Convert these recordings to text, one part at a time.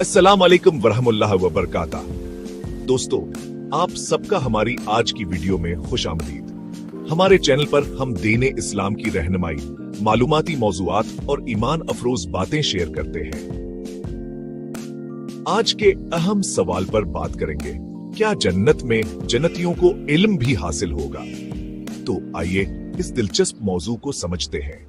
अस्सलाम वालेकुम वरहमतुल्लाहि वबरकातुहू। दोस्तों, आप सबका हमारी आज की वीडियो में खुश आमदीद। हमारे चैनल पर हम दीन इस्लाम की रहनुमाई, मालूमाती मौज़ूआत और ईमान अफरोज बातें शेयर करते हैं। आज के अहम सवाल पर बात करेंगे, क्या जन्नत में जन्नतियों को इल्म भी हासिल होगा? तो आइए इस दिलचस्प मौजू को समझते हैं।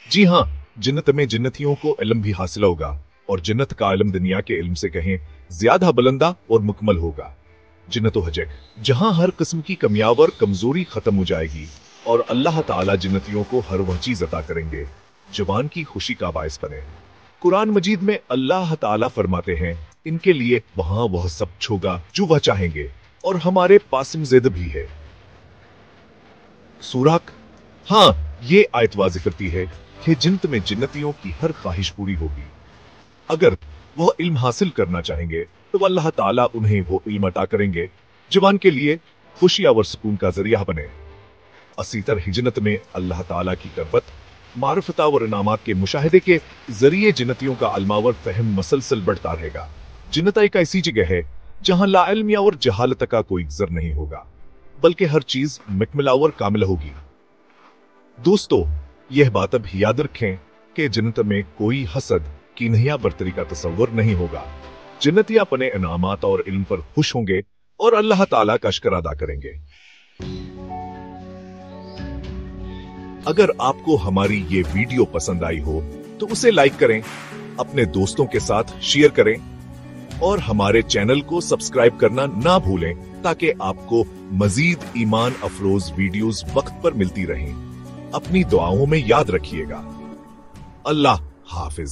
जी हाँ, जन्नत में जन्नतियों को इल्म भी हासिल होगा, और जन्नत का इल्म दुनिया के इल्म से कहें ज्यादा बुलंदा और मुकम्मल होगा। जन्नत है जहां हर किस्म की कमियां और कमजोरी खत्म हो जाएगी, और अल्लाह ताला जन्नतियों को हर वह चीज अता करेंगे जवान की खुशी का बायस बने। कुरान मजीद में अल्लाह ताला फरमाते हैं, इनके लिए वहां वह सब होगा जो वह चाहेंगे, और हमारे पास जिद भी है। सूरह हाँ, ये आयत वाज़ेह करती है कि जन्नत में जन्नतियों की हर ख्वाहिश पूरी होगी। अगर वह इल्म हासिल करना चाहेंगे तो अल्लाह ताला उन्हें वो इल्म अता करेंगे जवान के लिए खुशी और सुकून का जरिया बने। इसी तरह जन्नत में अल्लाह ताला की कुर्बत, मारिफत और इनामात के मुशाहिदे के जरिए जन्नतियों का इल्म और फहम मसलसल बढ़ता रहेगा। जन्नत एक ऐसी जगह है जहां ला इल्म और जहालत का कोई ज़र नहीं होगा, बल्कि हर चीज मुकम्मल और कामिल होगी। दोस्तों, यह बात अब याद रखें कि जन्नत में कोई हसद, कीन या बर्तरी का तस्वर नहीं होगा। जन्नती अपने इनामात और इल्म पर खुश होंगे और अल्लाह ताला का शुक्र अदा करेंगे। अगर आपको हमारी ये वीडियो पसंद आई हो तो उसे लाइक करें, अपने दोस्तों के साथ शेयर करें और हमारे चैनल को सब्सक्राइब करना ना भूलें, ताकि आपको मजीद ईमान अफरोज वीडियोस वक्त पर मिलती रहें। अपनी दुआओं में याद रखिएगा। अल्लाह हाफिज।